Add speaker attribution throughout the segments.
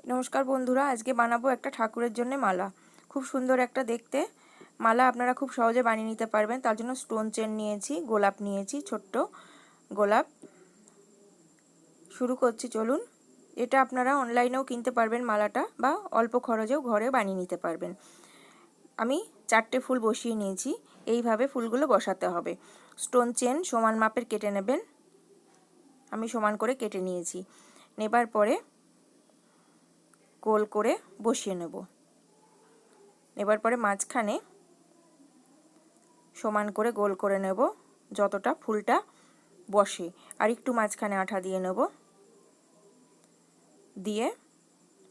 Speaker 1: নমস্কার বন্ধুরা, আজকে বানাবো একটা ঠাকুরের জন্য মালা। খুব সুন্দর একটা দেখতে মালা আপনারা খুব সহজে বানিয়ে নিতে পারবেন। তার জন্য স্টোন চেন নিয়েছি, গোলাপ নিয়েছি, ছোট্ট গোলাপ। শুরু করছি, চলুন। এটা আপনারা অনলাইনেও কিনতে পারবেন মালাটা, বা অল্প খরচেও ঘরে বানিয়ে নিতে পারবেন। আমি 4টে ফুল বসিয়ে নিয়েছি। এইভাবে ফুলগুলো বসাতে হবে। স্টোন চেন সমান মাপের কেটে নেবেন। আমি সমান করে কেটে নিয়েছি। নেবার পরে গোল করে বসিয়ে নেব। এবার পরে মাঝখানে সমান করে গোল করে নেব, যতটা ফুলটা বসে। আর একটু মাঝখানে আঠা দিয়ে নেব, দিয়ে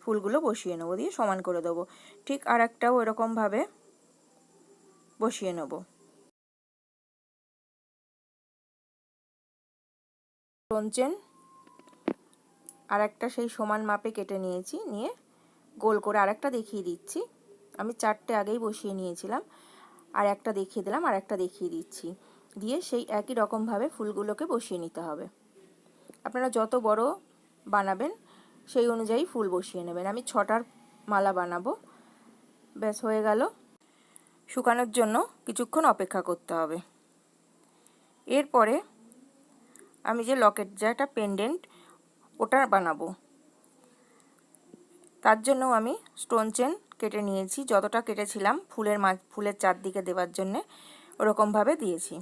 Speaker 1: ফুলগুলো বসিয়ে নেব, দিয়ে সমান করে দেবো। ঠিক আর একটাও এরকমভাবে বসিয়ে নেব। স্টোন আর একটা সেই সমান মাপে কেটে নিয়েছি, নিয়ে গোল করে আরেকটা দেখিয়ে দিচ্ছি। আমি 4টে আগেই বসিয়ে নিয়েছিলাম, আর একটা দেখিয়ে দিলাম, আর একটা দেখিয়ে দিচ্ছি। দিয়ে সেই একই রকমভাবে ফুলগুলোকে বসিয়ে নিতে হবে। আপনারা যত বড় বানাবেন সেই অনুযায়ী ফুল বসিয়ে নেবেন। আমি 6টার মালা বানাবো। ব্যাস হয়ে গেল। শুকানোর জন্য কিছুক্ষণ অপেক্ষা করতে হবে। এরপরে আমি যে লকেট, যেটা পেন্ডেন্ট, ওটা বানাবো। তার জন্য আমি স্টোন চেন কেটে নিয়েছি। যতটা কেটেছিলাম ফুলের চারদিকে দেওয়ার জন্যে ওরকমভাবে দিয়েছি।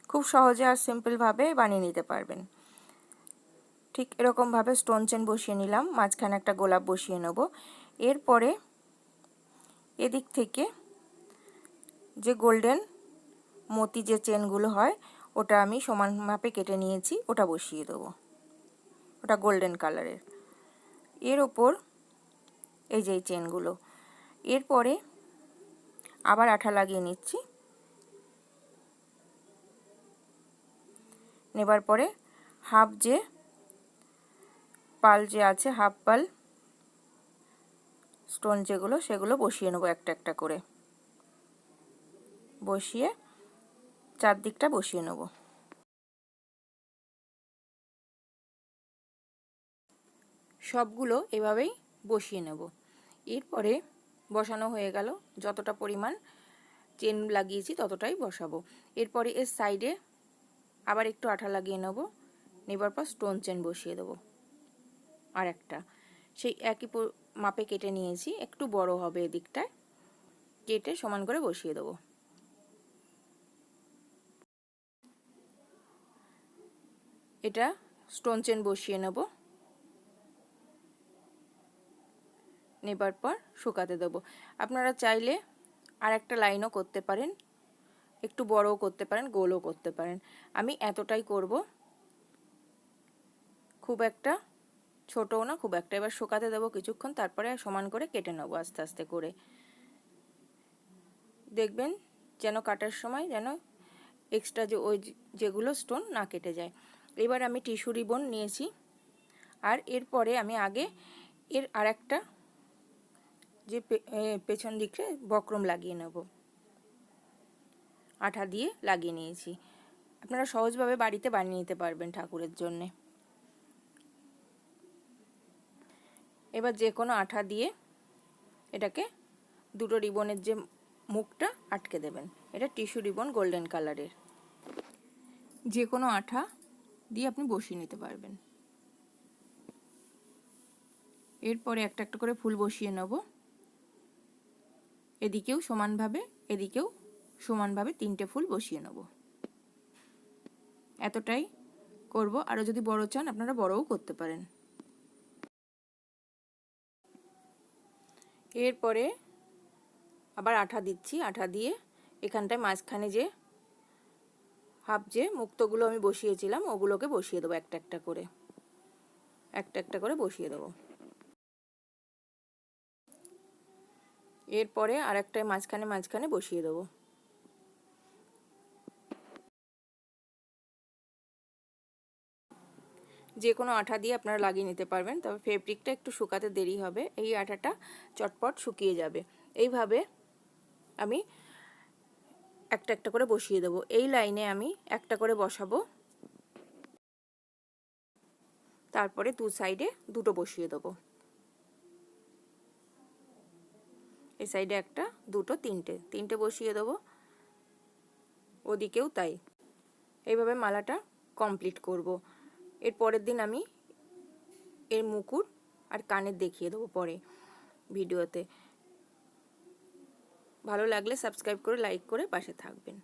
Speaker 1: খুব সহজে আর সিম্পলভাবে বানিয়ে নিতে পারবেন। ঠিক এরকমভাবে স্টোন চেন বসিয়ে নিলাম, মাঝখানে একটা গোলাপ বসিয়ে নেব। এরপরে এদিক থেকে যে গোল্ডেন মতি যে চেনগুলো হয়, ওটা আমি সমান মাপে কেটে নিয়েছি, ওটা বসিয়ে দেবো। ওটা গোল্ডেন কালারের। এর ওপর এই যে চেনগুলো। এরপরে আবার আঠা লাগিয়ে নিচ্ছি। নেবার পরে হাফ যে পাল যে আছে, হাফ পাল স্টোন যেগুলো, সেগুলো বসিয়ে নেবো একটা একটা করে। বসিয়ে চারদিকটা বসিয়ে নেব। সবগুলো এভাবেই বসিয়ে নেব। এরপরে বসানো হয়ে গেল, যতটা পরিমাণ চেন লাগিয়েছি ততটাই বসাবো। এরপরে এর সাইডে আবার একটু আঠা লাগিয়ে নেব। নেবার পর স্টোন চেন বসিয়ে দেবো। আর একটা সেই একই মাপে কেটে নিয়েছি, একটু বড় হবে এদিকটায়, কেটে সমান করে বসিয়ে দেবো। এটা স্টোন চেন বসিয়ে নেব। নেবার পর শুকাতে দেবো। আপনারা চাইলে আর একটা লাইনও করতে পারেন, একটু বড়ও করতে পারেন, গোলও করতে পারেন। আমি এতটাই করব, খুব একটা ছোটও না, খুব একটা। এবার শুকাতে দেবো কিছুক্ষণ, তারপরে সমান করে কেটে নেবো আস্তে আস্তে করে। দেখবেন যেন কাটার সময় যেন এক্সট্রা যে ওই যেগুলো স্টোন না কেটে যায়। এবার আমি টিস্যু রিবন নিয়েছি, আর এরপরে আমি আগে এর আর একটা যে পেছন দিকে বক্রম লাগিয়ে নেব। আঠা দিয়ে লাগিয়ে নিয়েছি। আপনারা সহজভাবে বাড়িতে বানিয়ে নিতে পারবেন ঠাকুরের জন্যে। এবার যে কোনো আঠা দিয়ে এটাকে দুটো রিবনের যে মুখটা আটকে দেবেন। এটা টিস্যু রিবন গোল্ডেন কালারের। যে কোনো আঠা দিয়ে আপনি বসিয়ে নিতে পারবেন। এরপরে একটা একটা করে ফুল বসিয়ে নেব। এদিকেও সমানভাবে, এদিকেও সমানভাবে 3টে ফুল বসিয়ে নেব। এতটাই করব। আরও যদি বড় চান আপনারা বড়ও করতে পারেন। এরপরে আবার আঠা দিচ্ছি। আঠা দিয়ে এখানটায় মাঝখানে যে হাফ যে মুক্তগুলো আমি বসিয়েছিলাম, ওগুলোকে বসিয়ে দেবো একটা একটা করে, একটা একটা করে বসিয়ে দেবো। এরপরে আর একটা মাঝখানে মাঝখানে বসিয়ে দেবো। যে কোনো আঠা দিয়ে আপনারা লাগিয়ে নিতে পারবেন, তবে ফেব্রিকটা একটু শুকাতে দেরি হবে। এই আঠাটা চটপট শুকিয়ে যাবে। এইভাবে আমি একটা একটা করে বসিয়ে দেবো। এই লাইনে আমি একটা করে বসাবো, তারপরে দু সাইডে দুটো বসিয়ে দেবো। এই সাইডে একটা, দুটো, তিনটে বসিয়ে দেবো, ওদিকেও তাই। এইভাবে মালাটা কমপ্লিট করব। এর পরের দিন আমি এর মুকুট আর কানের দেখিয়ে দেবো পরে ভিডিওতে। ভালো লাগলে সাবস্ক্রাইব করে লাইক করে পাশে থাকবেন।